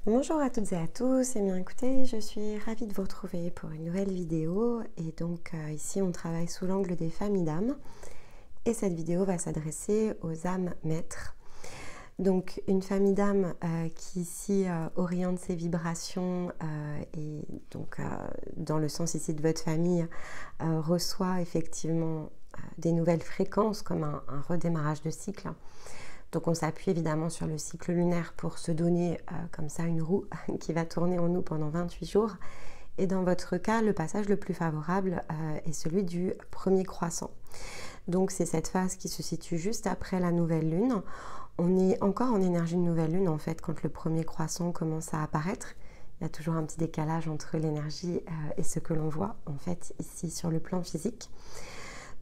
Bonjour à toutes et à tous, et bien écoutez, je suis ravie de vous retrouver pour une nouvelle vidéo et donc ici on travaille sous l'angle des familles d'âmes et cette vidéo va s'adresser aux âmes maîtres. Donc une famille d'âmes qui ici oriente ses vibrations et donc dans le sens ici de votre famille reçoit effectivement des nouvelles fréquences comme un redémarrage de cycle. Donc on s'appuie évidemment sur le cycle lunaire pour se donner comme ça une roue qui va tourner en nous pendant 28 jours. Et dans votre cas, le passage le plus favorable est celui du premier croissant. Donc c'est cette phase qui se situe juste après la nouvelle lune. On est encore en énergie de nouvelle lune en fait quand le premier croissant commence à apparaître. Il y a toujours un petit décalage entre l'énergie et ce que l'on voit en fait ici sur le plan physique.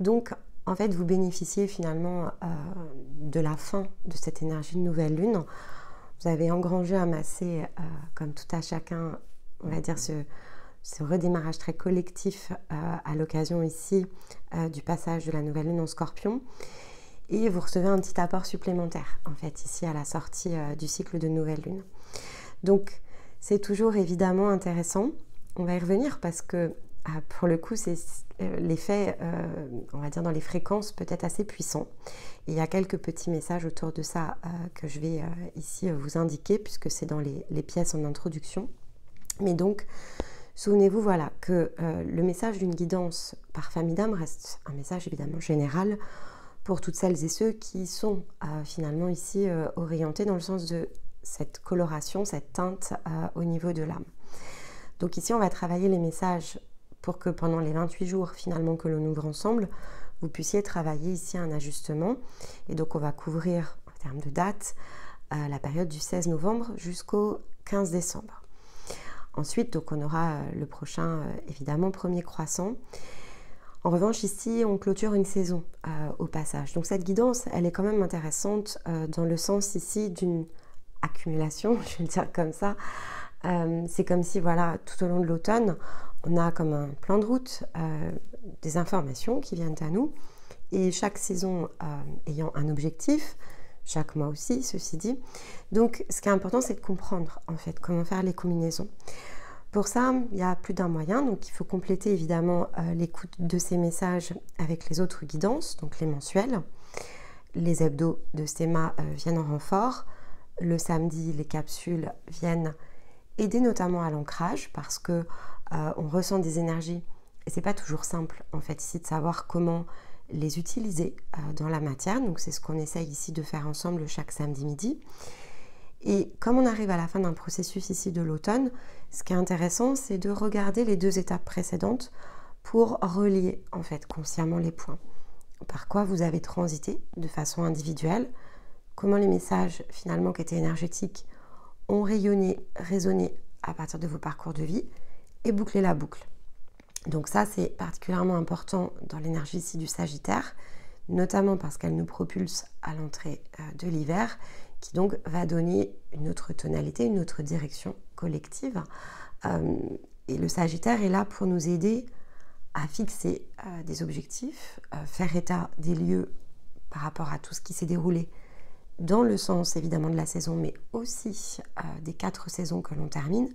Donc en fait, vous bénéficiez finalement de la fin de cette énergie de nouvelle lune. Vous avez engrangé, amassé, comme tout à chacun, on va dire, ce redémarrage très collectif à l'occasion ici du passage de la nouvelle lune en Scorpion. Et vous recevez un petit apport supplémentaire, en fait, ici à la sortie du cycle de nouvelle lune. Donc, c'est toujours évidemment intéressant. On va y revenir parce que pour le coup, c'est l'effet, on va dire, dans les fréquences peut-être assez puissant. Et il y a quelques petits messages autour de ça que je vais ici vous indiquer, puisque c'est dans les pièces en introduction. Mais donc, souvenez-vous, voilà, que le message d'une guidance par famille d'âme reste un message évidemment général pour toutes celles et ceux qui sont finalement ici orientés dans le sens de cette coloration, cette teinte au niveau de l'âme. Donc ici, on va travailler les messages pour que pendant les 28 jours finalement que l'on ouvre ensemble, vous puissiez travailler ici un ajustement. Et donc on va couvrir en termes de date la période du 16 novembre jusqu'au 15 décembre. Ensuite, donc on aura le prochain évidemment premier croissant. En revanche, ici, on clôture une saison au passage. Donc cette guidance, elle est quand même intéressante dans le sens ici d'une accumulation, je vais le dire comme ça. C'est comme si, voilà, tout au long de l'automne, on a comme un plan de route des informations qui viennent à nous et chaque saison ayant un objectif, chaque mois aussi, ceci dit. Donc, ce qui est important, c'est de comprendre en fait comment faire les combinaisons. Pour ça, il y a plus d'un moyen, donc il faut compléter évidemment l'écoute de ces messages avec les autres guidances, donc les mensuels. Les hebdos de Stéma viennent en renfort. Le samedi, les capsules viennent aider notamment à l'ancrage parce que on ressent des énergies et c'est pas toujours simple en fait ici de savoir comment les utiliser dans la matière. Donc c'est ce qu'on essaye ici de faire ensemble chaque samedi midi. Et comme on arrive à la fin d'un processus ici de l'automne, ce qui est intéressant, c'est de regarder les deux étapes précédentes pour relier en fait consciemment les points. Par quoi vous avez transité de façon individuelle, comment les messages finalement qui étaient énergétiques ont rayonné, résonné à partir de vos parcours de vie et boucler la boucle. Donc ça, c'est particulièrement important dans l'énergie ici du Sagittaire, notamment parce qu'elle nous propulse à l'entrée de l'hiver, qui donc va donner une autre tonalité, une autre direction collective. Et le Sagittaire est là pour nous aider à fixer des objectifs, faire état des lieux par rapport à tout ce qui s'est déroulé dans le sens évidemment de la saison, mais aussi des 4 saisons que l'on termine,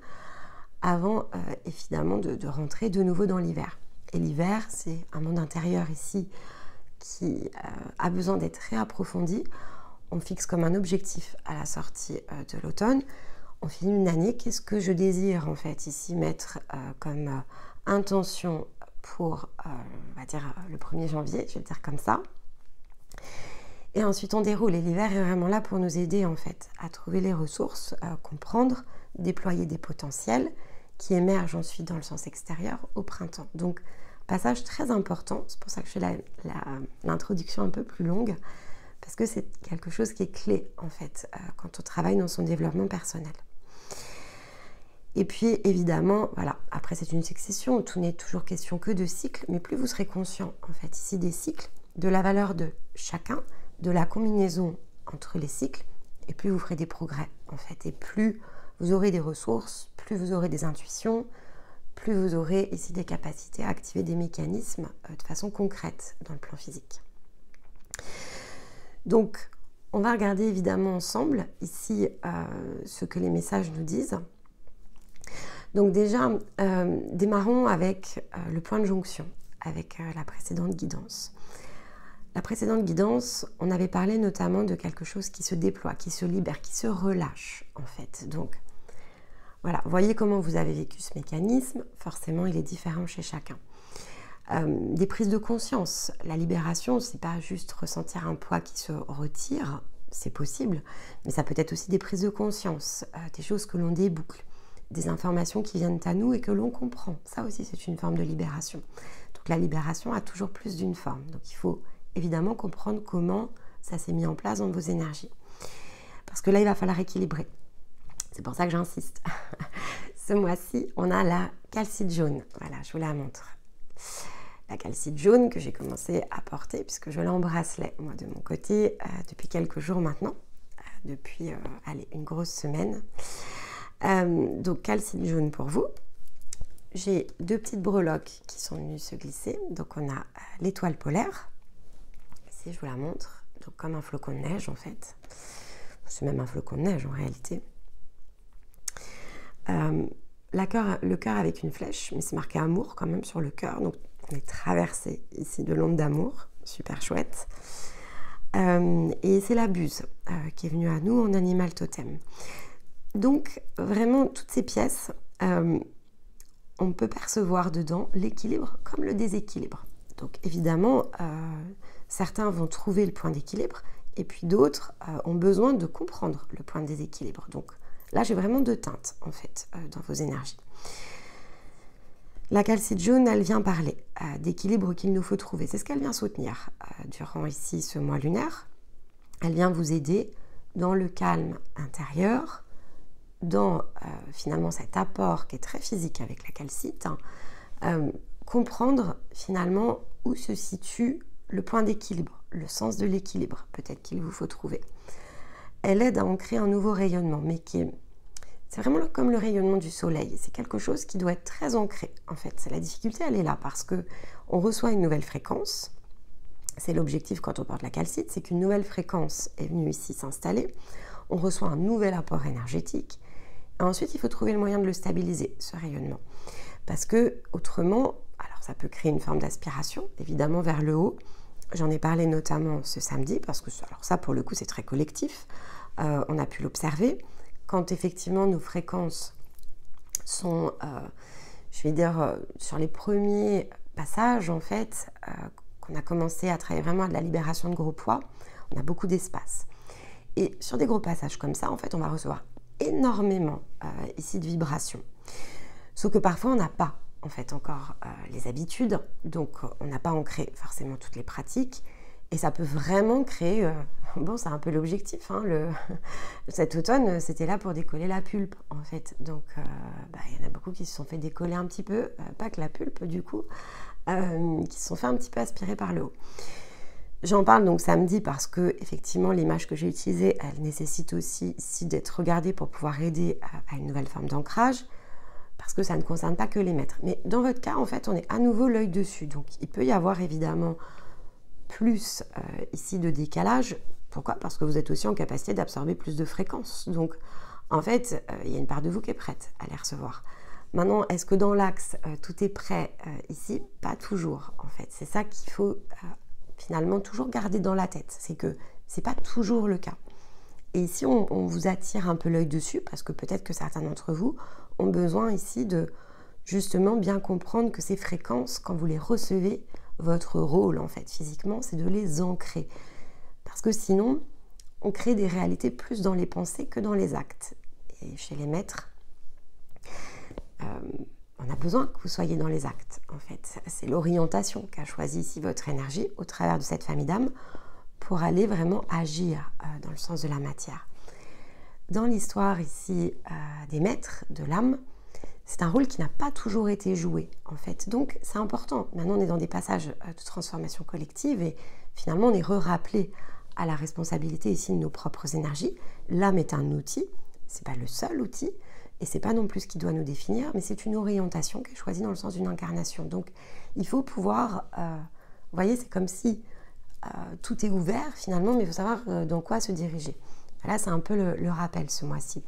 avant évidemment de rentrer de nouveau dans l'hiver. Et l'hiver, c'est un monde intérieur ici qui a besoin d'être réapprofondi. On fixe comme un objectif à la sortie de l'automne. On finit une année, qu'est-ce que je désire en fait ici mettre comme intention pour, on va dire, le 1er janvier, je vais le dire comme ça. Et ensuite on déroule et l'hiver est vraiment là pour nous aider en fait à trouver les ressources, à comprendre, déployer des potentiels qui émergent ensuite dans le sens extérieur au printemps. Donc passage très important, c'est pour ça que je fais l'introduction un peu plus longue, parce que c'est quelque chose qui est clé en fait quand on travaille dans son développement personnel. Et puis évidemment, voilà, après c'est une succession, tout n'est toujours question que de cycles, mais plus vous serez conscient en fait ici des cycles, de la valeur de chacun, de la combinaison entre les cycles, et plus vous ferez des progrès en fait, et plus vous aurez des ressources, plus vous aurez des intuitions, plus vous aurez ici des capacités à activer des mécanismes de façon concrète dans le plan physique. Donc on va regarder évidemment ensemble ici ce que les messages nous disent. Donc déjà, démarrons avec le point de jonction, avec la précédente guidance. La précédente guidance, on avait parlé notamment de quelque chose qui se déploie, qui se libère, qui se relâche en fait. Donc voilà, voyez comment vous avez vécu ce mécanisme, forcément il est différent chez chacun. Des prises de conscience, la libération, c'est pas juste ressentir un poids qui se retire, c'est possible, mais ça peut être aussi des prises de conscience, des choses que l'on déboucle, des informations qui viennent à nous et que l'on comprend. Ça aussi, c'est une forme de libération. Donc la libération a toujours plus d'une forme. Donc il faut évidemment comprendre comment ça s'est mis en place dans vos énergies. Parce que là, il va falloir équilibrer. C'est pour ça que j'insiste. Ce mois-ci, on a la calcite jaune. Voilà, je vous la montre. La calcite jaune que j'ai commencé à porter puisque je l'embracerai, moi, de mon côté, depuis quelques jours maintenant. Depuis, allez, une grosse semaine. Donc calcite jaune pour vous. J'ai 2 petites breloques qui sont venues se glisser. Donc on a l'étoile polaire. Ici je vous la montre. Donc comme un flocon de neige en fait. C'est même un flocon de neige en réalité. Le cœur avec une flèche, mais c'est marqué amour quand même sur le cœur. Donc on est traversé ici de l'onde d'amour. Super chouette. Et c'est la buse qui est venue à nous en animal totem. Donc, vraiment, toutes ces pièces, on peut percevoir dedans l'équilibre comme le déséquilibre. Donc, évidemment, certains vont trouver le point d'équilibre et puis d'autres ont besoin de comprendre le point de déséquilibre. Donc, là, j'ai vraiment 2 teintes, en fait, dans vos énergies. La calcite jaune, elle vient parler d'équilibre qu'il nous faut trouver. C'est ce qu'elle vient soutenir durant ici ce mois lunaire. Elle vient vous aider dans le calme intérieur, dans finalement cet apport qui est très physique avec la calcite, comprendre finalement où se situe le point d'équilibre, le sens de l'équilibre peut-être qu'il vous faut trouver. Elle aide à ancrer un nouveau rayonnement, mais c'est vraiment comme le rayonnement du soleil, c'est quelque chose qui doit être très ancré en fait. La difficulté elle est là parce que on reçoit une nouvelle fréquence, c'est l'objectif quand on porte la calcite, c'est qu'une nouvelle fréquence est venue ici s'installer, on reçoit un nouvel apport énergétique. Ensuite, il faut trouver le moyen de le stabiliser, ce rayonnement. Parce que, autrement, alors ça peut créer une forme d'aspiration, évidemment, vers le haut. J'en ai parlé notamment ce samedi, parce que alors ça, pour le coup, c'est très collectif. On a pu l'observer. Quand, effectivement, nos fréquences sont, je vais dire, sur les premiers passages, en fait, qu'on a commencé à travailler vraiment à de la libération de gros poids, on a beaucoup d'espace. Et sur des gros passages comme ça, en fait, on va recevoir énormément ici de vibrations. Sauf que parfois, on n'a pas en fait encore les habitudes, donc on n'a pas ancré forcément toutes les pratiques, et ça peut vraiment créer, bon, c'est un peu l'objectif, hein, cet automne, c'était là pour décoller la pulpe, en fait. Donc, y en a beaucoup qui se sont fait décoller un petit peu, pas que la pulpe, du coup, qui se sont fait un petit peu aspirer par le haut. J'en parle donc samedi parce que effectivement l'image que j'ai utilisée, elle nécessite aussi ici d'être regardée pour pouvoir aider à une nouvelle forme d'ancrage, parce que ça ne concerne pas que les maîtres. Mais dans votre cas, en fait, on est à nouveau l'œil dessus. Donc il peut y avoir évidemment plus ici de décalage. Pourquoi? Parce que vous êtes aussi en capacité d'absorber plus de fréquences. Donc en fait, il y a une part de vous qui est prête à les recevoir. Maintenant, est-ce que dans l'axe, tout est prêt ici? Pas toujours, en fait. C'est ça qu'il faut finalement toujours garder dans la tête, c'est que c'est pas toujours le cas. Et ici, on vous attire un peu l'œil dessus parce que peut-être que certains d'entre vous ont besoin ici de justement bien comprendre que ces fréquences, quand vous les recevez, votre rôle en fait physiquement, c'est de les ancrer. Parce que sinon, on crée des réalités plus dans les pensées que dans les actes. Et chez les maîtres, on a besoin que vous soyez dans les actes, en fait. C'est l'orientation qu'a choisi ici votre énergie au travers de cette famille d'âmes pour aller vraiment agir dans le sens de la matière. Dans l'histoire ici des maîtres, de l'âme, c'est un rôle qui n'a pas toujours été joué, en fait. Donc, c'est important. Maintenant, on est dans des passages de transformation collective et finalement, on est rappelé à la responsabilité ici de nos propres énergies. L'âme est un outil, c'est pas le seul outil. Et c'est pas non plus ce qui doit nous définir, mais c'est une orientation qui est choisie dans le sens d'une incarnation. Donc, il faut pouvoir, vous voyez, c'est comme si tout est ouvert finalement, mais il faut savoir dans quoi se diriger. Là, c'est un peu le rappel ce mois-ci.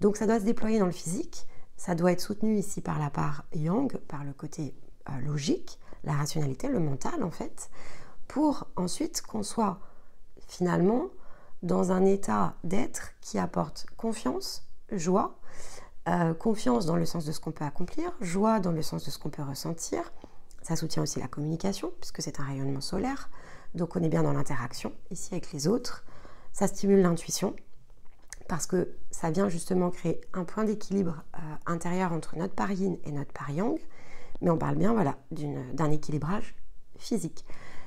Donc, ça doit se déployer dans le physique. Ça doit être soutenu ici par la part yang, par le côté logique, la rationalité, le mental en fait, pour ensuite qu'on soit finalement dans un état d'être qui apporte confiance, joie, confiance dans le sens de ce qu'on peut accomplir, joie dans le sens de ce qu'on peut ressentir. Ça soutient aussi la communication, puisque c'est un rayonnement solaire, donc on est bien dans l'interaction ici avec les autres. Ça stimule l'intuition, parce que ça vient justement créer un point d'équilibre intérieur entre notre part yin et notre part yang, mais on parle bien voilà, d'un équilibrage physique.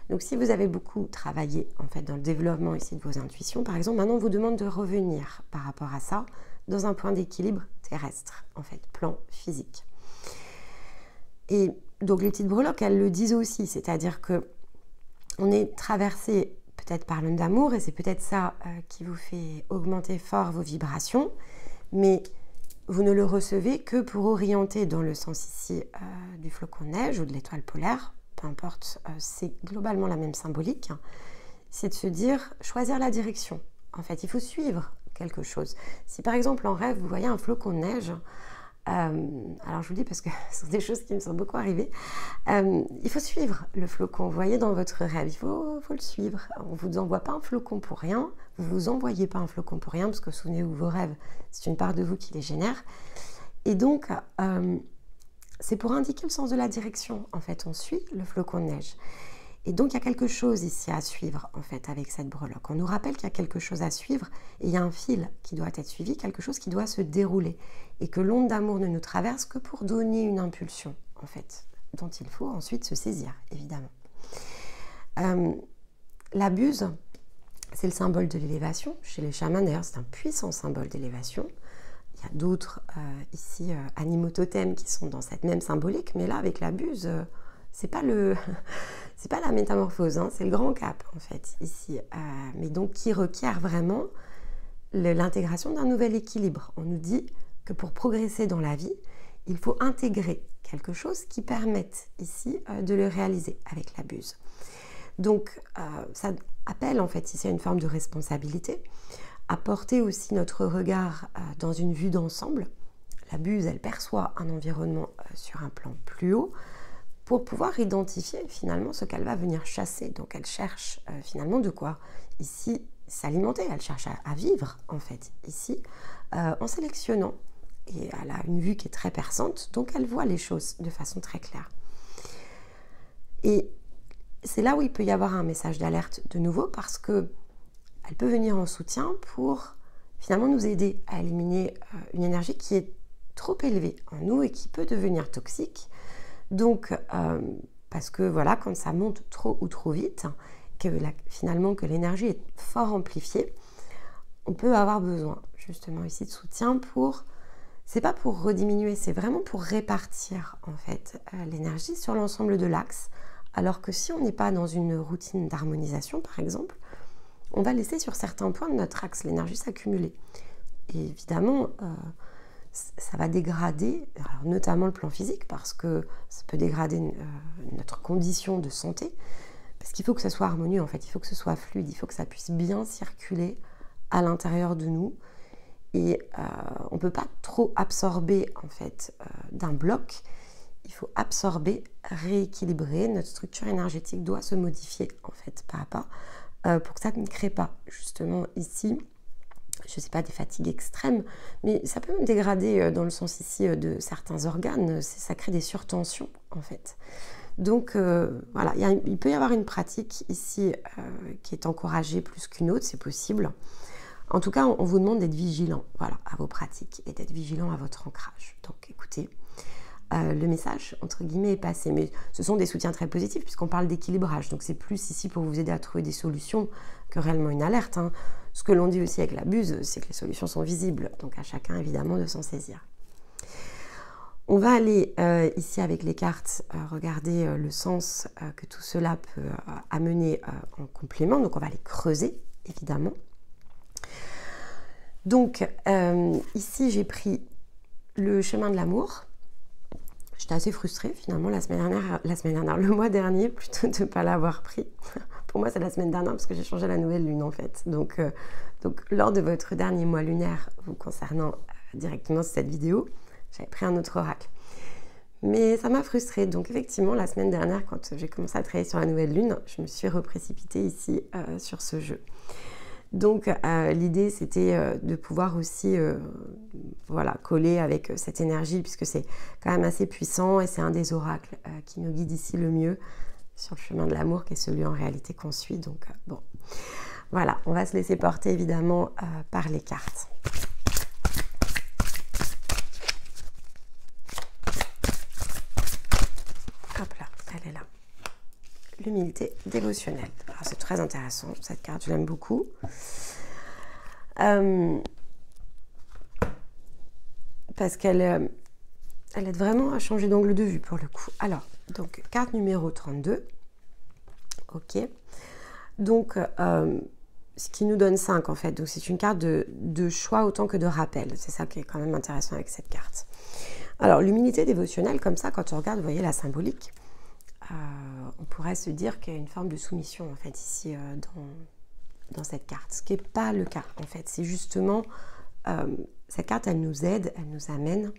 Donc si vous avez beaucoup travaillé en fait dans le développement ici de vos intuitions, par exemple, maintenant on vous demande de revenir par rapport à ça dans un point d'équilibre terrestre, en fait, plan physique. Et donc les petites breloques, elles le disent aussi, c'est-à-dire que on est traversé peut-être par l'onde d'amour, et c'est peut-être ça qui vous fait augmenter fort vos vibrations, mais vous ne le recevez que pour orienter dans le sens ici du flocon de neige ou de l'étoile polaire, peu importe, c'est globalement la même symbolique, c'est de se dire, choisir la direction. En fait, il faut suivre quelque chose. Si par exemple en rêve, vous voyez un flocon de neige, alors je vous le dis parce que ce sont des choses qui me sont beaucoup arrivées, il faut suivre le flocon, vous voyez dans votre rêve, il faut le suivre. On ne vous envoie pas un flocon pour rien, vous ne vous envoyez pas un flocon pour rien, parce que souvenez-vous, vos rêves, c'est une part de vous qui les génère. Et donc, c'est pour indiquer le sens de la direction. En fait, on suit le flocon de neige. Et donc, il y a quelque chose ici à suivre, en fait, avec cette breloque. On nous rappelle qu'il y a quelque chose à suivre et il y a un fil qui doit être suivi, quelque chose qui doit se dérouler. Et que l'onde d'amour ne nous traverse que pour donner une impulsion, en fait, dont il faut ensuite se saisir, évidemment. La buse, c'est le symbole de l'élévation. Chez les chamans, d'ailleurs, c'est un puissant symbole d'élévation. Il y a d'autres, ici, animaux totems qui sont dans cette même symbolique. Mais là, avec la buse, c'est pas la métamorphose, hein, c'est le grand cap, en fait, ici. Mais donc, qui requiert vraiment l'intégration d'un nouvel équilibre. On nous dit que pour progresser dans la vie, il faut intégrer quelque chose qui permette ici de le réaliser avec la buse. Donc, ça appelle en fait ici à une forme de responsabilité, à porter aussi notre regard dans une vue d'ensemble. La buse, elle perçoit un environnement sur un plan plus haut pour pouvoir identifier finalement ce qu'elle va venir chasser. Donc, elle cherche finalement de quoi ici s'alimenter, elle cherche à vivre en fait ici en sélectionnant. Et elle a une vue qui est très perçante, donc elle voit les choses de façon très claire. Et c'est là où il peut y avoir un message d'alerte de nouveau, parce que elle peut venir en soutien pour finalement nous aider à éliminer une énergie qui est trop élevée en nous et qui peut devenir toxique. Donc, parce que voilà, quand ça monte trop ou trop vite, finalement que l'énergie est fort amplifiée, on peut avoir besoin justement ici de soutien pour... C'est pas pour rediminuer, c'est vraiment pour répartir en fait l'énergie sur l'ensemble de l'axe. Alors que si on n'est pas dans une routine d'harmonisation, par exemple, on va laisser sur certains points de notre axe l'énergie s'accumuler. Et évidemment, ça va dégrader, alors notamment le plan physique, parce que ça peut dégrader notre condition de santé, parce qu'il faut que ça soit harmonieux en fait, il faut que ce soit fluide, il faut que ça puisse bien circuler à l'intérieur de nous. Et on ne peut pas trop absorber en fait d'un bloc, il faut absorber, rééquilibrer, notre structure énergétique doit se modifier en fait pas à pas pour que ça ne crée pas justement ici, je ne sais pas, des fatigues extrêmes, mais ça peut même dégrader dans le sens ici de certains organes, ça crée des surtensions en fait. Donc voilà, il peut y avoir une pratique ici qui est encouragée plus qu'une autre, c'est possible. En tout cas, on vous demande d'être vigilant, voilà, à vos pratiques et d'être vigilant à votre ancrage. Donc, écoutez, le message, entre guillemets, est passé. Mais ce sont des soutiens très positifs puisqu'on parle d'équilibrage. Donc, c'est plus ici pour vous aider à trouver des solutions que réellement une alerte, hein. Ce que l'on dit aussi avec la buse, c'est que les solutions sont visibles. Donc, à chacun, évidemment, de s'en saisir. On va aller ici avec les cartes, regarder le sens que tout cela peut amener en complément. Donc, on va les creuser, évidemment. Donc, ici, j'ai pris le chemin de l'amour. J'étais assez frustrée, finalement, le mois dernier, plutôt de ne pas l'avoir pris. pour moi c'est la semaine dernière parce que j'ai changé la nouvelle lune en fait. Donc lors de votre dernier mois lunaire vous concernant directement cette vidéo, j'avais pris un autre oracle. Mais ça m'a frustrée. Donc effectivement, la semaine dernière, quand j'ai commencé à travailler sur la nouvelle lune, je me suis reprécipitée ici sur ce jeu. Donc l'idée, c'était de pouvoir aussi voilà, coller avec cette énergie, puisque c'est quand même assez puissant et c'est un des oracles qui nous guide ici le mieux sur le chemin de l'amour, qui est celui en réalité qu'on suit. Donc bon, voilà, on va se laisser porter évidemment par les cartes. Hop là, elle est là. L'humilité dévotionnelle. Alors c'est très intéressant, cette carte, je l'aime beaucoup. Parce qu'elle aide vraiment à changer d'angle de vue pour le coup. Alors, donc, carte numéro 32. Ok. Donc, ce qui nous donne 5 en fait. Donc, c'est une carte de choix autant que de rappel. C'est ça qui est quand même intéressant avec cette carte. Alors, l'humilité dévotionnelle, comme ça, quand on regarde, vous voyez la symbolique, on pourrait se dire qu'il y a une forme de soumission en fait ici dans cette carte, ce qui n'est pas le cas en fait. C'est justement cette carte, elle nous aide, elle nous amène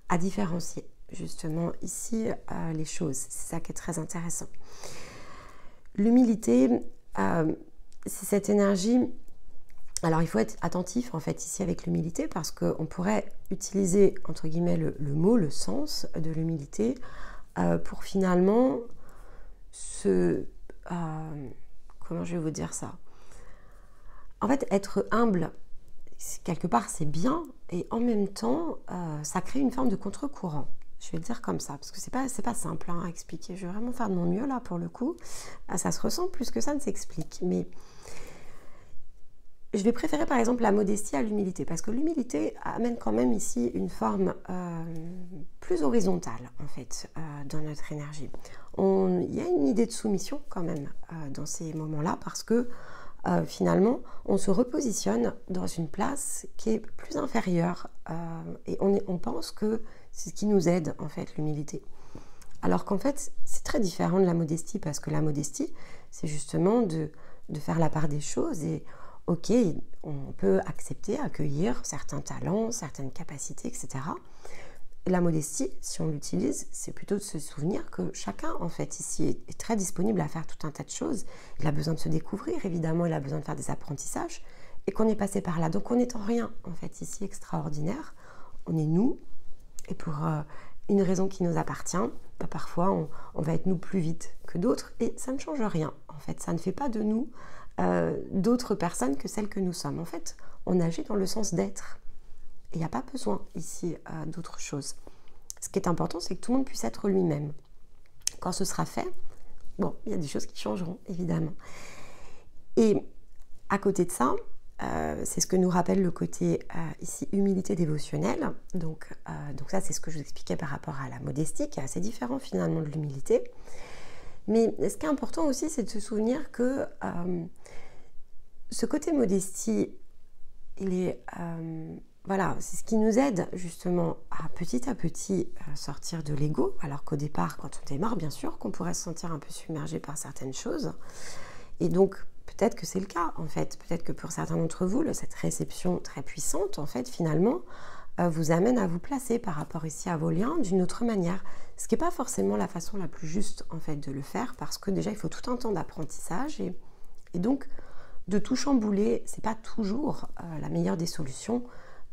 à différencier justement ici les choses. C'est ça qui est très intéressant. L'humilité, c'est cette énergie. Alors il faut être attentif en fait ici avec l'humilité parce qu'on pourrait utiliser entre guillemets le mot, le sens de l'humilité pour finalement comment je vais vous dire ça? En fait, être humble, quelque part, c'est bien, et en même temps, ça crée une forme de contre-courant. Je vais le dire comme ça, parce que c'est pas simple à expliquer. Je vais vraiment faire de mon mieux, là, pour le coup. Ça se ressent plus que ça ne s'explique. Mais je vais préférer, par exemple, la modestie à l'humilité, parce que l'humilité amène quand même ici une forme plus horizontale, en fait, dans notre énergie. Il y a une idée de soumission, quand même, dans ces moments-là, parce que finalement, on se repositionne dans une place qui est plus inférieure et on pense que c'est ce qui nous aide, en fait, l'humilité. Alors qu'en fait, c'est très différent de la modestie, parce que la modestie, c'est justement de faire la part des choses et ok, on peut accepter, accueillir certains talents, certaines capacités, etc. La modestie, si on l'utilise, c'est plutôt de se souvenir que chacun, en fait, ici est très disponible à faire tout un tas de choses. Il a besoin de se découvrir, évidemment, il a besoin de faire des apprentissages, et qu'on est passé par là. Donc on n'est en rien, en fait, ici, extraordinaire. On est nous, et pour une raison qui nous appartient, bah, parfois, on va être nous plus vite que d'autres, et ça ne change rien, en fait. Ça ne fait pas de nous d'autres personnes que celles que nous sommes. En fait, on agit dans le sens d'être. Et il n'y a pas besoin ici d'autre chose. Ce qui est important, c'est que tout le monde puisse être lui-même. Quand ce sera fait, bon, il y a des choses qui changeront, évidemment. Et à côté de ça, c'est ce que nous rappelle le côté ici humilité dévotionnelle. Donc ça, c'est ce que je vous expliquais par rapport à la modestie, qui est assez différent finalement de l'humilité. Mais ce qui est important aussi, c'est de se souvenir que ce côté modestie, il est... voilà, c'est ce qui nous aide justement à petit sortir de l'ego, alors qu'au départ, quand on démarre, bien sûr qu'on pourrait se sentir un peu submergé par certaines choses. Et donc, peut-être que c'est le cas, en fait. Peut-être que pour certains d'entre vous, cette réception très puissante, en fait, finalement, vous amène à vous placer par rapport ici à vos liens d'une autre manière. Ce qui n'est pas forcément la façon la plus juste, en fait, de le faire, parce que déjà, il faut tout un temps d'apprentissage. Et donc, de tout chambouler, ce n'est pas toujours la meilleure des solutions,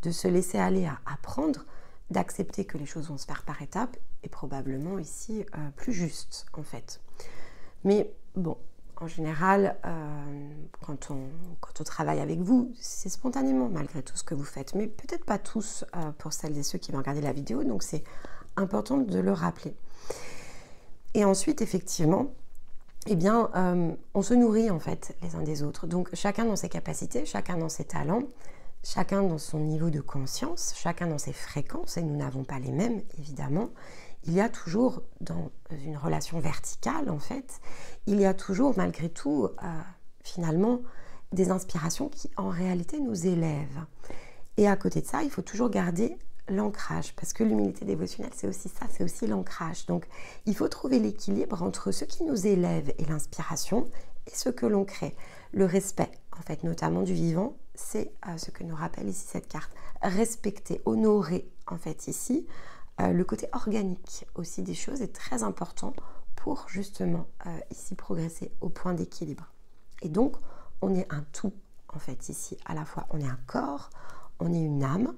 de se laisser aller à apprendre, d'accepter que les choses vont se faire par étapes, et probablement ici plus juste, en fait. Mais bon, en général, quand on travaille avec vous, c'est spontanément malgré tout ce que vous faites, mais peut-être pas tous pour celles et ceux qui vont regarder la vidéo, donc c'est important de le rappeler. Et ensuite, effectivement, eh bien, on se nourrit en fait les uns des autres. Donc chacun dans ses capacités, chacun dans ses talents, chacun dans son niveau de conscience, chacun dans ses fréquences, et nous n'avons pas les mêmes, évidemment. Il y a toujours, dans une relation verticale, en fait, il y a toujours, malgré tout, finalement, des inspirations qui, en réalité, nous élèvent. Et à côté de ça, il faut toujours garder l'ancrage, parce que l'humilité dévotionnelle, c'est aussi ça, c'est aussi l'ancrage. Donc, il faut trouver l'équilibre entre ce qui nous élève et l'inspiration, et ce que l'on crée. Le respect, en fait, notamment du vivant, c'est ce que nous rappelle ici cette carte. Respecter, honorer, en fait, ici, le côté organique aussi des choses est très important pour justement ici progresser au point d'équilibre. Et donc, on est un tout, en fait, ici. À la fois, on est un corps, on est une âme,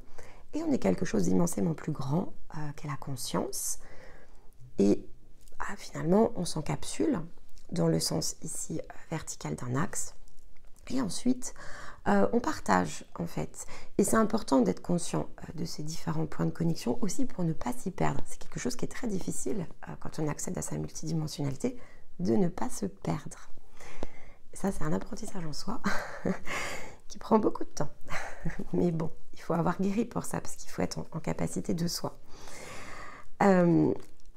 et on est quelque chose d'immensément plus grand qu'est la conscience. Et finalement, on s'encapsule dans le sens ici vertical d'un axe. Et ensuite, on partage en fait. Et c'est important d'être conscient de ces différents points de connexion aussi pour ne pas s'y perdre. C'est quelque chose qui est très difficile quand on accède à sa multidimensionnalité, de ne pas se perdre. Et ça, c'est un apprentissage en soi qui prend beaucoup de temps. Mais bon, il faut avoir guéri pour ça parce qu'il faut être en capacité de soi.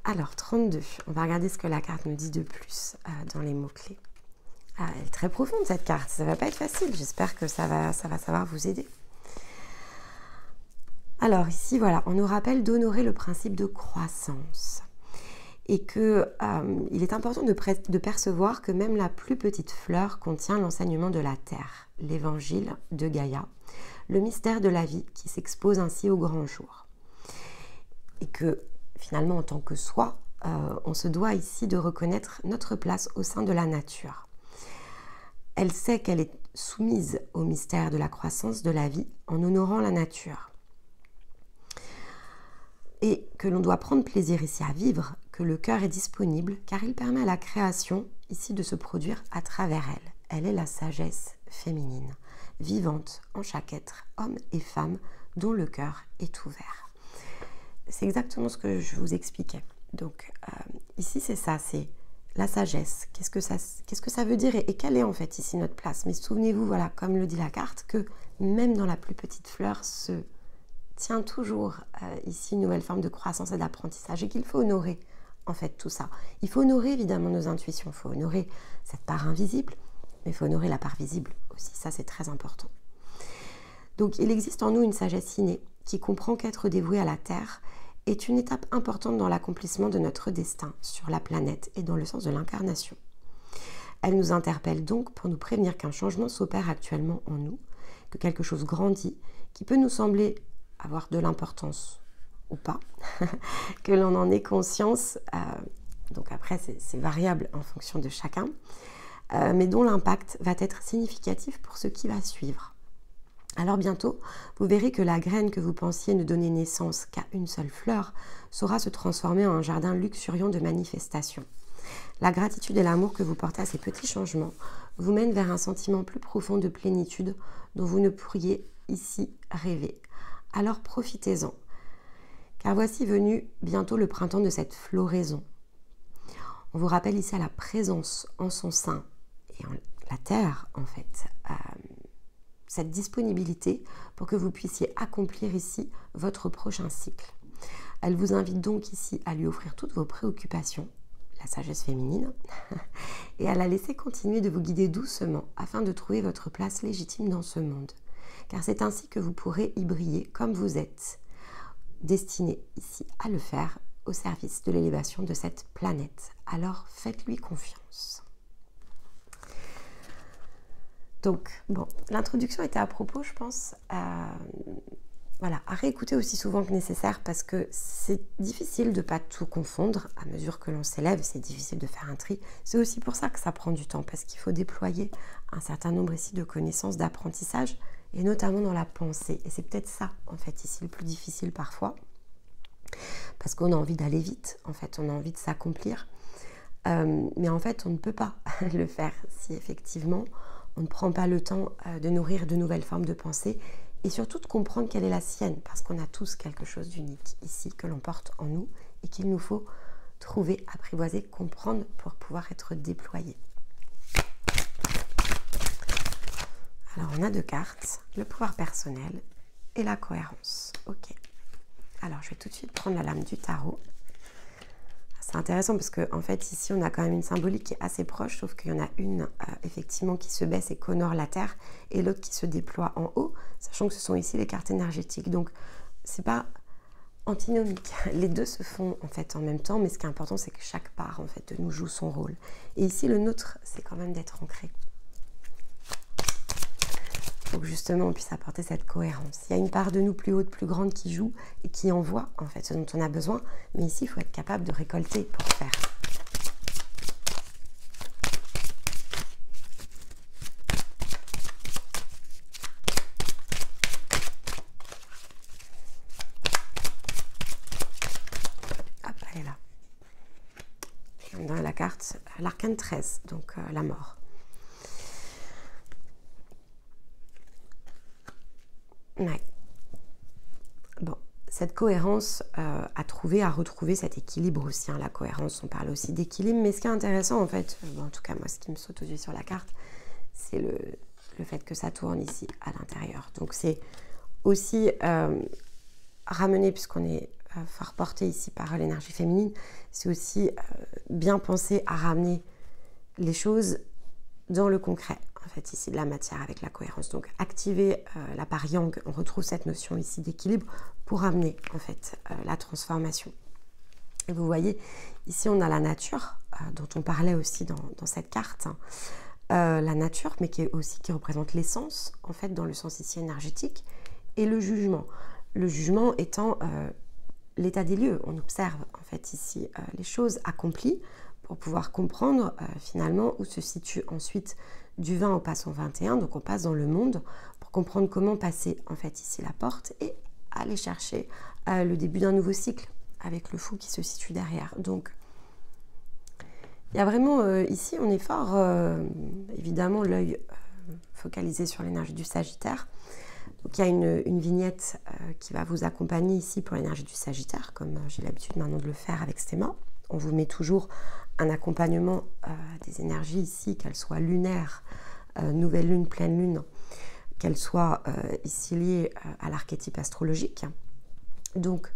Alors, 32, on va regarder ce que la carte nous dit de plus dans les mots-clés. Elle est très profonde cette carte, ça ne va pas être facile, j'espère que ça va savoir vous aider. Alors ici, voilà, on nous rappelle d'honorer le principe de croissance et qu'il est important de percevoir que même la plus petite fleur contient l'enseignement de la terre, l'évangile de Gaïa, le mystère de la vie qui s'expose ainsi au grand jour. Et que finalement, en tant que soi, on se doit ici de reconnaître notre place au sein de la nature. Elle sait qu'elle est soumise au mystère de la croissance de la vie en honorant la nature. Et que l'on doit prendre plaisir ici à vivre, que le cœur est disponible, car il permet à la création ici de se produire à travers elle. Elle est la sagesse féminine, vivante en chaque être, homme et femme, dont le cœur est ouvert. C'est exactement ce que je vous expliquais. Donc ici c'est ça, c'est la sagesse. Qu'est-ce que ça veut dire et quelle est en fait ici notre place? Mais souvenez-vous, voilà, comme le dit la carte, que même dans la plus petite fleur se tient toujours ici une nouvelle forme de croissance et d'apprentissage et qu'il faut honorer en fait tout ça. Il faut honorer évidemment nos intuitions, il faut honorer cette part invisible, mais il faut honorer la part visible aussi, ça c'est très important. Donc il existe en nous une sagesse innée qui comprend qu'être dévoué à la terre est une étape importante dans l'accomplissement de notre destin sur la planète et dans le sens de l'incarnation. Elle nous interpelle donc pour nous prévenir qu'un changement s'opère actuellement en nous, que quelque chose grandit, qui peut nous sembler avoir de l'importance ou pas, que l'on en ait conscience, donc après c'est variable en fonction de chacun, mais dont l'impact va être significatif pour ce qui va suivre. Alors bientôt, vous verrez que la graine que vous pensiez ne donner naissance qu'à une seule fleur saura se transformer en un jardin luxuriant de manifestations. La gratitude et l'amour que vous portez à ces petits changements vous mènent vers un sentiment plus profond de plénitude dont vous ne pourriez ici rêver. Alors profitez-en, car voici venu bientôt le printemps de cette floraison. On vous rappelle ici à la présence en son sein et en la terre en fait, cette disponibilité pour que vous puissiez accomplir ici votre prochain cycle. Elle vous invite donc ici à lui offrir toutes vos préoccupations, la sagesse féminine, et à la laisser continuer de vous guider doucement afin de trouver votre place légitime dans ce monde. Car c'est ainsi que vous pourrez y briller comme vous êtes, destiné ici à le faire au service de l'élévation de cette planète. Alors faites-lui confiance. Donc, bon, l'introduction était à propos, je pense, voilà, à réécouter aussi souvent que nécessaire parce que c'est difficile de ne pas tout confondre. À mesure que l'on s'élève, c'est difficile de faire un tri. C'est aussi pour ça que ça prend du temps parce qu'il faut déployer un certain nombre ici de connaissances, d'apprentissage et notamment dans la pensée. Et c'est peut-être ça, en fait, ici le plus difficile parfois parce qu'on a envie d'aller vite, en fait, on a envie de s'accomplir. Mais en fait, on ne peut pas le faire si effectivement on ne prend pas le temps de nourrir de nouvelles formes de pensée et surtout de comprendre quelle est la sienne, parce qu'on a tous quelque chose d'unique ici que l'on porte en nous et qu'il nous faut trouver, apprivoiser, comprendre pour pouvoir être déployé. Alors on a deux cartes, le pouvoir personnel et la cohérence. Ok. Alors je vais tout de suite prendre la lame du tarot. C'est intéressant parce qu'en fait, ici, on a quand même une symbolique qui est assez proche, sauf qu'il y en a une, effectivement, qui se baisse et qu'honore la Terre, et l'autre qui se déploie en haut, sachant que ce sont ici les cartes énergétiques. Donc, c'est pas antinomique. Les deux se font en fait en même temps, mais ce qui est important, c'est que chaque part en fait de nous joue son rôle. Et ici, le nôtre, c'est quand même d'être ancré. Pour que justement on puisse apporter cette cohérence. Il y a une part de nous plus haute, plus grande qui joue et qui envoie en fait ce dont on a besoin, mais ici il faut être capable de récolter pour faire. Hop, elle est là. Dans la carte, l'arcane 13, donc la mort. Ouais. Bon, cette cohérence à trouver, à retrouver cet équilibre aussi. Hein, la cohérence, on parle aussi d'équilibre, mais ce qui est intéressant en fait, bon, en tout cas moi ce qui me saute aux yeux sur la carte, c'est le fait que ça tourne ici à l'intérieur. Donc c'est aussi ramener, puisqu'on est fort porté ici par l'énergie féminine, c'est aussi bien penser à ramener les choses dans le concret. En fait, ici, de la matière avec la cohérence. Donc, activer la part yang, on retrouve cette notion ici d'équilibre pour amener, en fait, la transformation. Et vous voyez, ici, on a la nature, dont on parlait aussi dans cette carte. La nature, mais qui représente l'essence, en fait, dans le sens ici énergétique, et le jugement. Le jugement étant l'état des lieux. On observe, en fait, ici, les choses accomplies pour pouvoir comprendre, finalement, où se situe ensuite du 20 on passe au 21, donc on passe dans le monde pour comprendre comment passer en fait ici la porte et aller chercher le début d'un nouveau cycle avec le fou qui se situe derrière. Donc il y a vraiment ici on est fort, évidemment l'œil focalisé sur l'énergie du Sagittaire. Donc il y a une vignette qui va vous accompagner ici pour l'énergie du Sagittaire, comme j'ai l'habitude maintenant de le faire avec Stéma. On vous met toujours un accompagnement des énergies ici, qu'elles soient lunaires, nouvelle lune, pleine lune, qu'elles soient ici liées à l'archétype astrologique. Donc,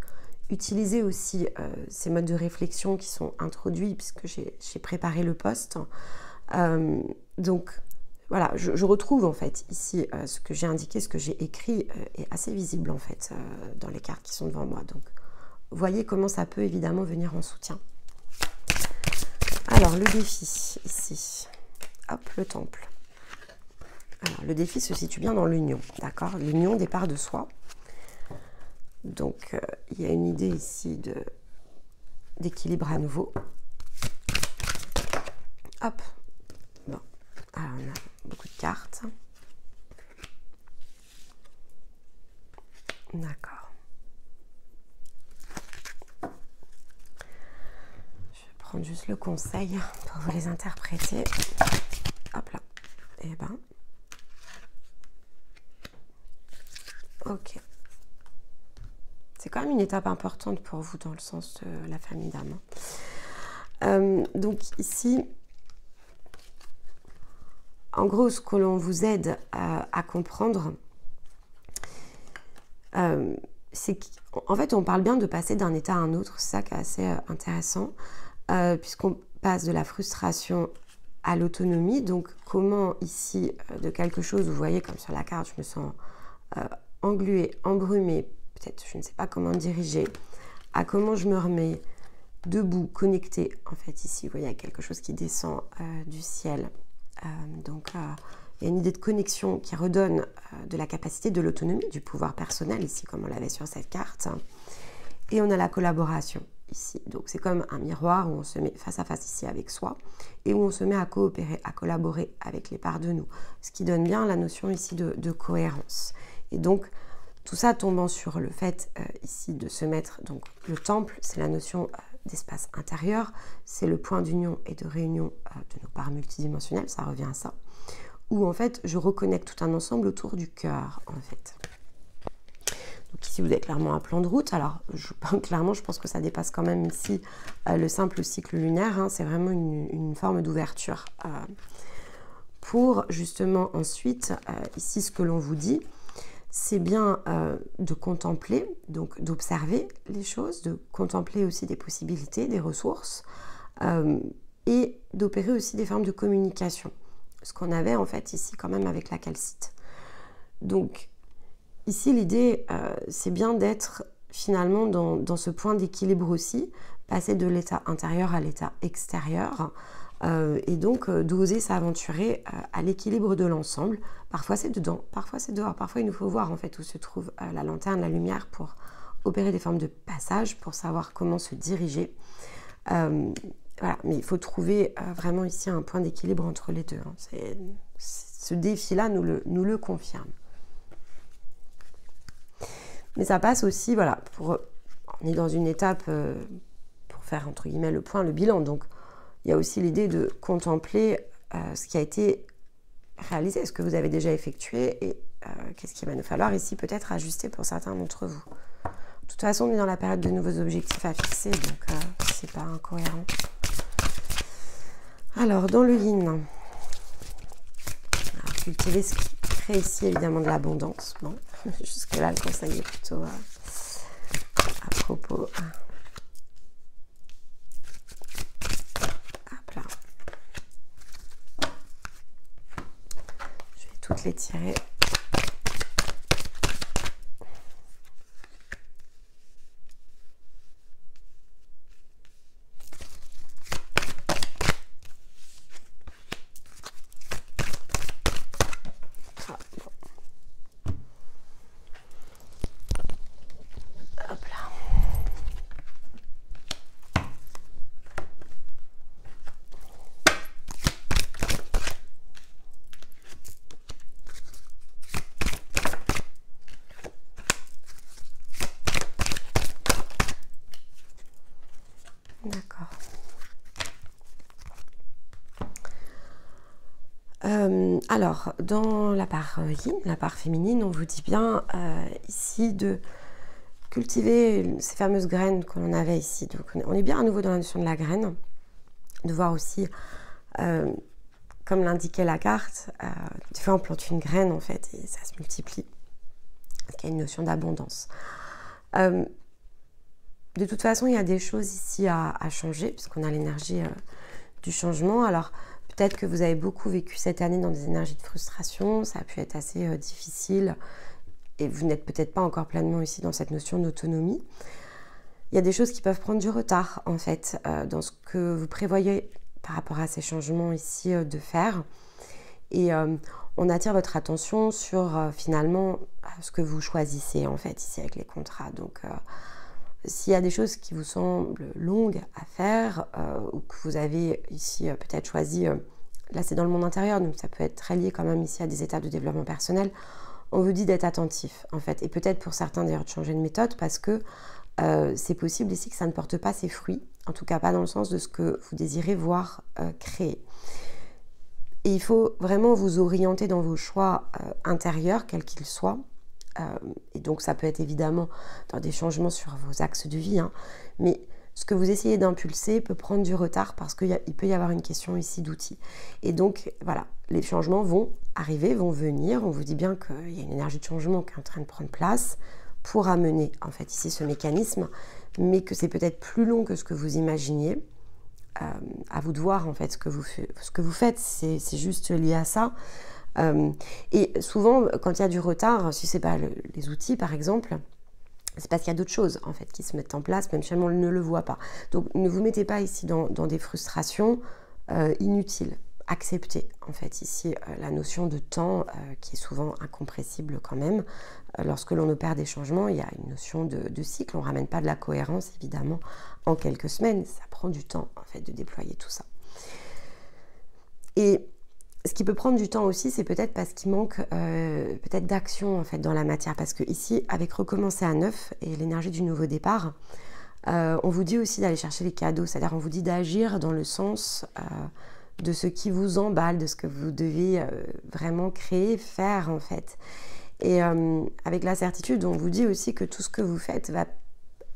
utilisez aussi ces modes de réflexion qui sont introduits, puisque j'ai préparé le post. Donc, voilà, je retrouve en fait ici ce que j'ai indiqué, ce que j'ai écrit est assez visible en fait dans les cartes qui sont devant moi. Donc, voyez comment ça peut évidemment venir en soutien. Alors, le défi, ici, hop, le temple. Alors, le défi se situe bien dans l'union, d'accord? L'union des parts de soi. Donc, il y a une idée ici d'équilibre à nouveau. Hop. Bon, alors on a beaucoup de cartes. D'accord. Prendre juste le conseil pour vous les interpréter. Hop là. Et ben. Ok. C'est quand même une étape importante pour vous dans le sens de la famille d'âme. Donc ici, en gros, ce que l'on vous aide à comprendre, c'est qu'en fait, on parle bien de passer d'un état à un autre. C'est ça qui est assez intéressant. Puisqu'on passe de la frustration à l'autonomie. Donc, comment ici, de quelque chose, vous voyez comme sur la carte, je me sens engluée, embrumée, peut-être, je ne sais pas comment diriger, à comment je me remets debout, connectée. En fait, ici, vous voyez, il y a quelque chose qui descend du ciel. Donc, il y a une idée de connexion qui redonne de la capacité, de l'autonomie, du pouvoir personnel, ici, comme on l'avait sur cette carte. Et on a la collaboration. Ici, donc c'est comme un miroir où on se met face à face ici avec soi et où on se met à coopérer, à collaborer avec les parts de nous, ce qui donne bien la notion ici de cohérence. Et donc tout ça tombant sur le fait ici de se mettre, donc le temple, c'est la notion d'espace intérieur, c'est le point d'union et de réunion de nos parts multidimensionnelles, ça revient à ça, où en fait je reconnecte tout un ensemble autour du cœur en fait. Donc ici, vous avez clairement un plan de route. Alors, clairement, je pense que ça dépasse quand même ici le simple cycle lunaire. Hein. C'est vraiment une forme d'ouverture. Pour justement ensuite, ici, ce que l'on vous dit, c'est bien de contempler, donc d'observer les choses, de contempler aussi des possibilités, des ressources, et d'opérer aussi des formes de communication. Ce qu'on avait en fait ici quand même avec la calcite. Donc, ici, l'idée, c'est bien d'être finalement dans ce point d'équilibre aussi, passer de l'état intérieur à l'état extérieur, et donc d'oser s'aventurer à l'équilibre de l'ensemble. Parfois c'est dedans, parfois c'est dehors, parfois il nous faut voir en fait où se trouve la lanterne, la lumière pour opérer des formes de passage, pour savoir comment se diriger. Voilà, mais il faut trouver vraiment ici un point d'équilibre entre les deux. Hein. Ce défi-là nous le confirme. Mais ça passe aussi, voilà, on est dans une étape pour faire entre guillemets le point, le bilan. Donc il y a aussi l'idée de contempler ce qui a été réalisé, ce que vous avez déjà effectué et qu'est-ce qu'il va nous falloir ici peut-être ajuster pour certains d'entre vous. De toute façon, on est dans la période de nouveaux objectifs à fixer, donc c'est pas incohérent. Alors, dans le yin, cultiver ce qui crée ici évidemment de l'abondance. Bon, jusque-là, le conseil est plutôt à propos. Hop là. Je vais toutes les tirer. D'accord. Alors, dans la part yin, la part féminine, on vous dit bien ici de cultiver ces fameuses graines que l'on avait ici. Donc, on est bien à nouveau dans la notion de la graine, de voir aussi, comme l'indiquait la carte, des fois on plante une graine en fait et ça se multiplie, parce qu'il y a une notion d'abondance. De toute façon, il y a des choses ici à changer, puisqu'on a l'énergie du changement. Alors, peut-être que vous avez beaucoup vécu cette année dans des énergies de frustration, ça a pu être assez difficile, et vous n'êtes peut-être pas encore pleinement ici dans cette notion d'autonomie. Il y a des choses qui peuvent prendre du retard, en fait, dans ce que vous prévoyez par rapport à ces changements ici de faire. Et on attire votre attention sur, finalement, ce que vous choisissez, en fait, ici avec les contrats. Donc, s'il y a des choses qui vous semblent longues à faire ou que vous avez ici peut-être choisi, là c'est dans le monde intérieur, donc ça peut être très lié quand même ici à des étapes de développement personnel, on vous dit d'être attentif en fait. Et peut-être pour certains d'ailleurs de changer de méthode parce que c'est possible ici que ça ne porte pas ses fruits, en tout cas pas dans le sens de ce que vous désirez voir créer. Et il faut vraiment vous orienter dans vos choix intérieurs, quels qu'ils soient. Et donc ça peut être évidemment dans des changements sur vos axes de vie, hein, mais ce que vous essayez d'impulser peut prendre du retard parce qu'il peut y avoir une question ici d'outils. Et donc voilà, les changements vont arriver, vont venir, on vous dit bien qu'il y a une énergie de changement qui est en train de prendre place pour amener en fait ici ce mécanisme, mais que c'est peut-être plus long que ce que vous imaginiez. À vous de voir en fait ce que vous faites, c'est juste lié à ça. Et souvent, quand il y a du retard, si ce n'est pas les outils par exemple, c'est parce qu'il y a d'autres choses en fait qui se mettent en place, même si on ne le voit pas. Donc ne vous mettez pas ici dans des frustrations inutiles. Acceptez en fait ici la notion de temps qui est souvent incompressible quand même. Lorsque l'on opère des changements, il y a une notion de cycle. On ne ramène pas de la cohérence évidemment en quelques semaines. Ça prend du temps en fait de déployer tout ça. Et ce qui peut prendre du temps aussi, c'est peut-être parce qu'il manque peut-être d'action en fait dans la matière. Parce que ici, avec recommencer à neuf et l'énergie du nouveau départ, on vous dit aussi d'aller chercher les cadeaux. C'est-à-dire on vous dit d'agir dans le sens de ce qui vous emballe, de ce que vous devez vraiment créer, faire en fait. Et avec la certitude, on vous dit aussi que tout ce que vous faites va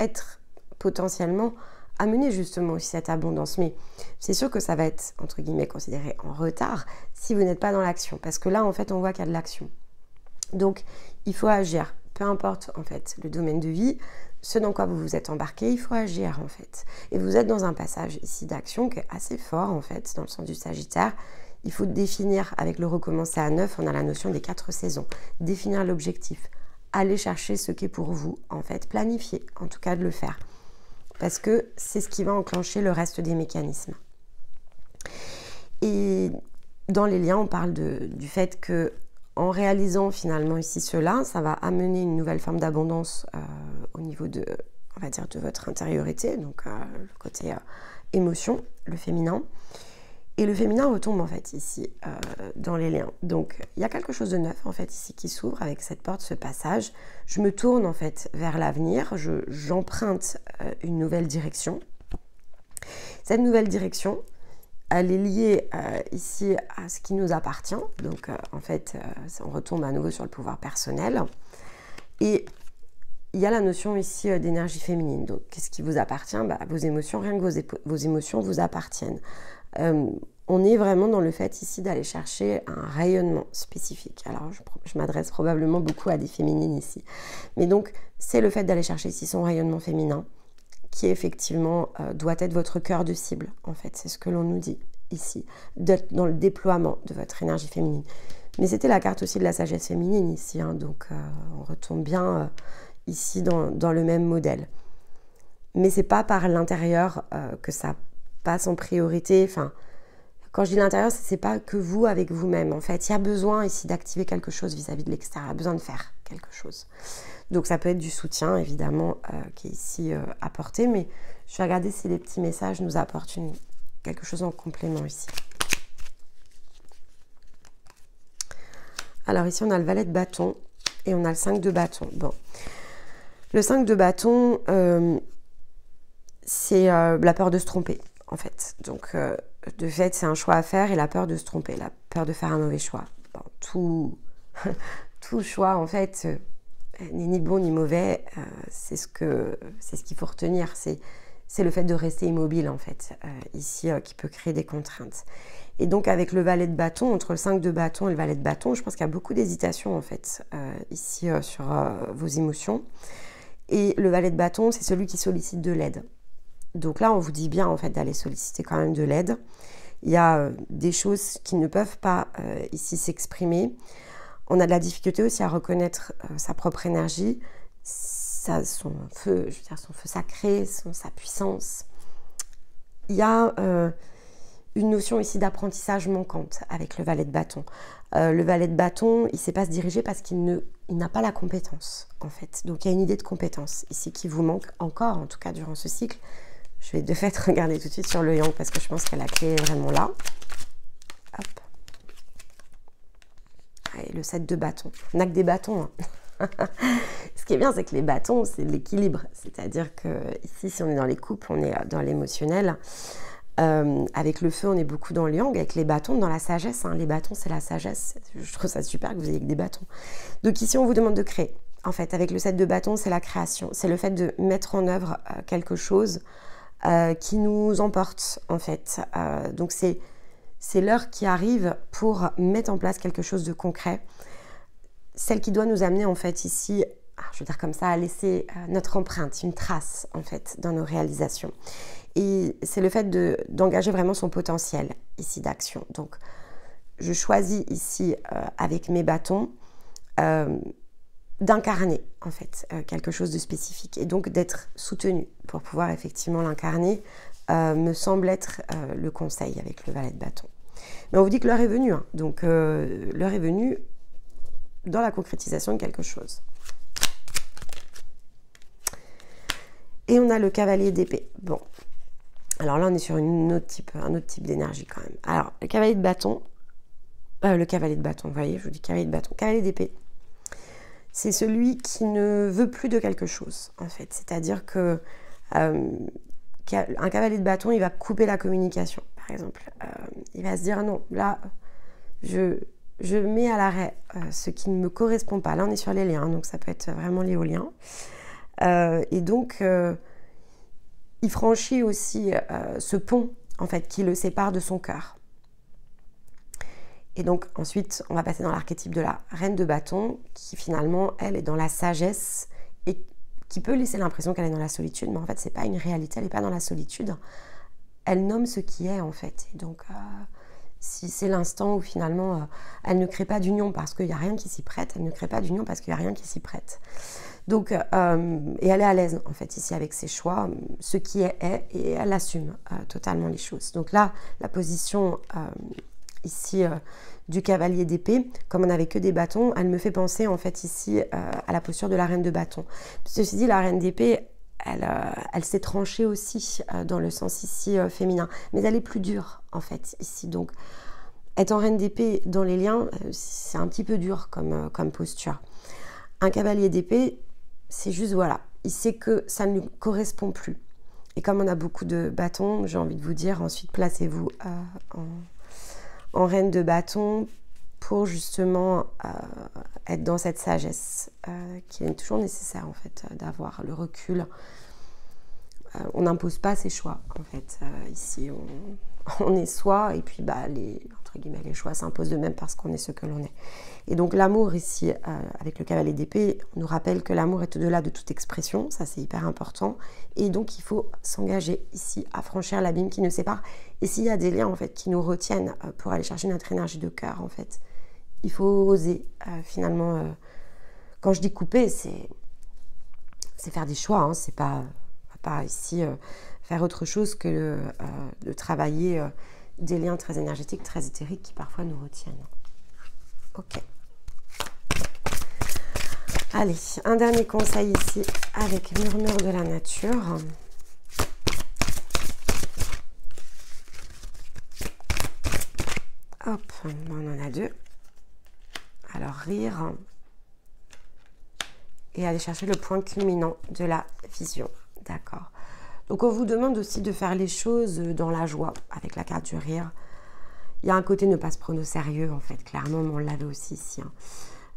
être potentiellement amener justement aussi cette abondance. Mais c'est sûr que ça va être, entre guillemets, considéré en retard si vous n'êtes pas dans l'action. Parce que là, en fait, on voit qu'il y a de l'action. Donc, il faut agir. Peu importe, en fait, le domaine de vie, ce dans quoi vous vous êtes embarqué, il faut agir, en fait. Et vous êtes dans un passage ici d'action qui est assez fort, en fait, dans le sens du Sagittaire. Il faut définir, avec le recommencer à neuf, on a la notion des 4 saisons. Définir l'objectif, aller chercher ce qui est pour vous, en fait. Planifier, en tout cas, de le faire. Parce que c'est ce qui va enclencher le reste des mécanismes. Et dans les liens, on parle du fait que en réalisant finalement ici cela, ça va amener une nouvelle forme d'abondance au niveau de, on va dire, de votre intériorité, donc le côté émotion, le féminin. Et le féminin retombe en fait ici dans les liens. Donc il y a quelque chose de neuf en fait ici qui s'ouvre avec cette porte, ce passage. Je me tourne en fait vers l'avenir, j'emprunte une nouvelle direction. Cette nouvelle direction, elle est liée ici à ce qui nous appartient. Donc en fait, on retombe à nouveau sur le pouvoir personnel. Et il y a la notion ici d'énergie féminine. Donc qu'est-ce qui vous appartient? Vos émotions, rien que vos émotions vous appartiennent. On est vraiment dans le fait ici d'aller chercher un rayonnement spécifique. Alors je m'adresse probablement beaucoup à des féminines ici. Mais donc c'est le fait d'aller chercher ici son rayonnement féminin qui effectivement doit être votre cœur de cible. En fait, c'est ce que l'on nous dit ici, d'être dans le déploiement de votre énergie féminine. Mais c'était la carte aussi de la sagesse féminine ici, hein, donc on retombe bien ici dans le même modèle. Mais c'est pas par l'intérieur que ça passe en priorité. Enfin, quand je dis l'intérieur, c'est pas que vous avec vous-même. En fait, il y a besoin ici d'activer quelque chose vis-à-vis de l'extérieur. Il y a besoin de faire quelque chose. Donc ça peut être du soutien, évidemment, qui est ici apporté. Mais je vais regarder si les petits messages nous apportent quelque chose en complément ici. Alors ici, on a le valet de bâton et on a le 5 de bâton. Bon. Le 5 de bâton, c'est la peur de se tromper, en fait. Donc, de fait, c'est un choix à faire et la peur de se tromper, la peur de faire un mauvais choix. Bon, tout choix, en fait, n'est ni bon ni mauvais. C'est ce qu'il faut retenir. C'est le fait de rester immobile, en fait, ici, qui peut créer des contraintes. Et donc, avec le valet de bâton, entre le 5 de bâton et le valet de bâton, je pense qu'il y a beaucoup d'hésitation, en fait, ici, sur vos émotions. Et le valet de bâton, c'est celui qui sollicite de l'aide. Donc là, on vous dit bien en fait d'aller solliciter quand même de l'aide. Il y a des choses qui ne peuvent pas ici s'exprimer. On a de la difficulté aussi à reconnaître sa propre énergie, son feu, je veux dire son feu sacré, sa puissance. Il y a une notion ici d'apprentissage manquante avec le valet de bâton. Le valet de bâton, il ne sait pas se diriger parce qu'il n'a pas la compétence, en fait. Donc, il y a une idée de compétence ici qui vous manque encore, en tout cas, durant ce cycle. Je vais de fait regarder tout de suite sur le yang parce que je pense que la clé est vraiment là. Hop. Et le 7 de bâton. On n'a que des bâtons. Hein. Ce qui est bien, c'est que les bâtons, c'est l'équilibre. C'est-à-dire que ici, si on est dans les couples, on est dans l'émotionnel. Avec le feu, on est beaucoup dans le yang, avec les bâtons, dans la sagesse. Hein. Les bâtons, c'est la sagesse. Je trouve ça super que vous ayez que des bâtons. Donc ici, on vous demande de créer. En fait, avec le 7 de bâton, c'est la création. C'est le fait de mettre en œuvre quelque chose qui nous emporte, en fait. Donc c'est l'heure qui arrive pour mettre en place quelque chose de concret. Celle qui doit nous amener, en fait, ici, je veux dire comme ça, à laisser notre empreinte, une trace, en fait, dans nos réalisations. Et c'est le fait d'engager vraiment son potentiel ici d'action. Donc, je choisis ici, avec mes bâtons, d'incarner en fait quelque chose de spécifique et donc d'être soutenu pour pouvoir effectivement l'incarner me semble être le conseil avec le valet de bâton. Mais on vous dit que l'heure est venue, hein. Donc l'heure est venue dans la concrétisation de quelque chose. Et on a le cavalier d'épée. Bon, alors là on est sur un autre type d'énergie quand même. Alors le cavalier de bâton, vous voyez, je vous dis cavalier de bâton, cavalier d'épée. C'est celui qui ne veut plus de quelque chose, en fait. C'est-à-dire que un cavalier de bâton, il va couper la communication, par exemple. Il va se dire, non, là, je mets à l'arrêt ce qui ne me correspond pas. Là, on est sur les liens, donc ça peut être vraiment lié aux liens. Et donc, il franchit aussi ce pont, en fait, qui le sépare de son cœur. Et donc ensuite, on va passer dans l'archétype de la reine de bâton, qui finalement, elle, est dans la sagesse et qui peut laisser l'impression qu'elle est dans la solitude, mais en fait, c'est pas une réalité, elle n'est pas dans la solitude. Elle nomme ce qui est, en fait. Et donc, Si c'est l'instant où finalement elle ne crée pas d'union parce qu'il n'y a rien qui s'y prête, elle ne crée pas d'union parce qu'il n'y a rien qui s'y prête. Donc, et elle est à l'aise en fait ici avec ses choix, ce qui est, et elle assume totalement les choses. Donc là, la position ici du cavalier d'épée, comme on n'avait que des bâtons, elle me fait penser en fait ici à la posture de la reine de bâton. Ceci dit, la reine d'épée, elle s'est tranchée aussi dans le sens ici féminin, mais elle est plus dure en fait ici. Donc, être en reine d'épée dans les liens, c'est un petit peu dur comme posture. Un cavalier d'épée, c'est juste voilà, il sait que ça ne lui correspond plus. Et comme on a beaucoup de bâtons, j'ai envie de vous dire, ensuite placez-vous en reine de bâton pour justement être dans cette sagesse qui est toujours nécessaire en fait, d'avoir le recul. On n'impose pas ses choix en fait. Ici, on est soi et puis entre guillemets, les choix s'imposent de même parce qu'on est ce que l'on est. Et donc l'amour ici, avec le cavalier d'épée, nous rappelle que l'amour est au-delà de toute expression, ça c'est hyper important. Et donc il faut s'engager ici à franchir l'abîme qui nous sépare. Et s'il y a des liens en fait qui nous retiennent pour aller chercher notre énergie de cœur en fait, il faut oser finalement. Quand je dis couper, c'est faire des choix, hein, c'est pas ici faire autre chose que de travailler des liens très énergétiques, très éthériques qui parfois nous retiennent. Ok. Allez, un dernier conseil ici avec Murmure de la nature. Hop, on en a deux. Alors, rire et aller chercher le point culminant de la vision. D'accord. Donc, on vous demande aussi de faire les choses dans la joie avec la carte du rire. Il y a un côté ne pas se prendre au sérieux, en fait, clairement, mais on l'avait aussi ici.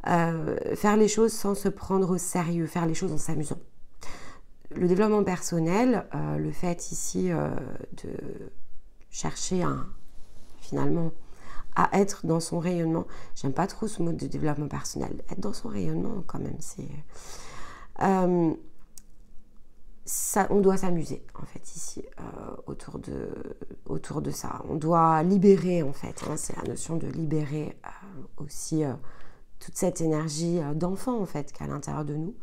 Faire les choses sans se prendre au sérieux, faire les choses en s'amusant. Le développement personnel, le fait ici de chercher finalement à être dans son rayonnement. J'aime pas trop ce mot de développement personnel. Être dans son rayonnement, quand même, c'est... on doit s'amuser, en fait, ici, autour de ça. On doit libérer, en fait. Hein, c'est la notion de libérer aussi toute cette énergie d'enfant, en fait, qu'il y a à l'intérieur de nous.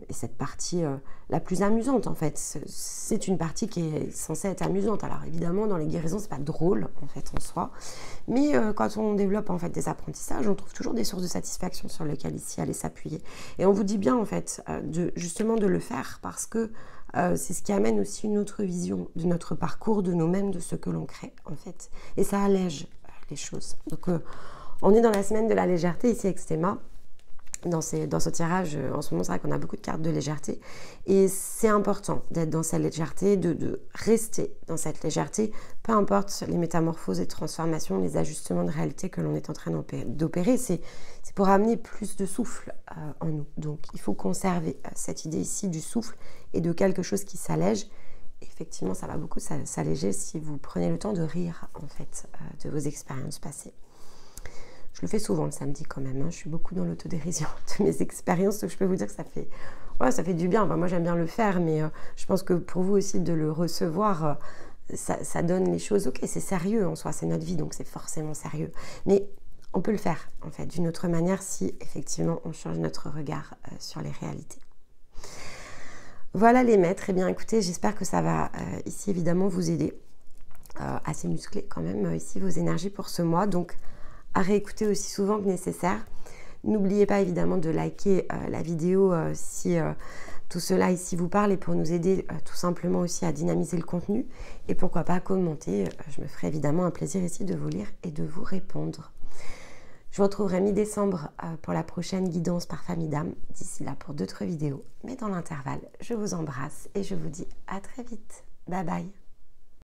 Et cette partie la plus amusante, en fait. C'est une partie qui est censée être amusante. Alors, évidemment, dans les guérisons, c'est pas drôle, en fait, en soi. Mais quand on développe, en fait, des apprentissages, on trouve toujours des sources de satisfaction sur lesquelles, ici, aller s'appuyer. Et on vous dit bien, en fait, justement de le faire parce que c'est ce qui amène aussi une autre vision de notre parcours, de nous-mêmes, de ce que l'on crée, en fait. Et ça allège les choses. Donc, on est dans la semaine de la légèreté, ici, avec Stéma. Dans ce tirage, en ce moment, c'est vrai qu'on a beaucoup de cartes de légèreté. Et c'est important d'être dans cette légèreté, de rester dans cette légèreté, peu importe les métamorphoses et transformations, les ajustements de réalité que l'on est en train d'opérer. C'est pour amener plus de souffle en nous. Donc, il faut conserver cette idée ici du souffle et de quelque chose qui s'allège. Effectivement, ça va beaucoup s'alléger si vous prenez le temps de rire, en fait, de vos expériences passées. Je le fais souvent le samedi quand même, hein. Je suis beaucoup dans l'autodérision de mes expériences, donc je peux vous dire que ça fait du bien. Enfin, moi j'aime bien le faire, mais je pense que pour vous aussi de le recevoir, ça donne les choses. Ok, c'est sérieux en soi, c'est notre vie, donc c'est forcément sérieux. Mais on peut le faire en fait d'une autre manière si effectivement on change notre regard sur les réalités. Voilà les maîtres, eh bien écoutez, j'espère que ça va ici évidemment vous aider. Assez musclé quand même ici vos énergies pour ce mois, donc à réécouter aussi souvent que nécessaire. N'oubliez pas évidemment de liker la vidéo si tout cela ici vous parle et pour nous aider tout simplement aussi à dynamiser le contenu et pourquoi pas commenter. Je me ferai évidemment un plaisir ici de vous lire et de vous répondre. Je vous retrouverai mi-décembre pour la prochaine guidance par famille d'âme. D'ici là pour d'autres vidéos. Mais dans l'intervalle, je vous embrasse et je vous dis à très vite. Bye bye.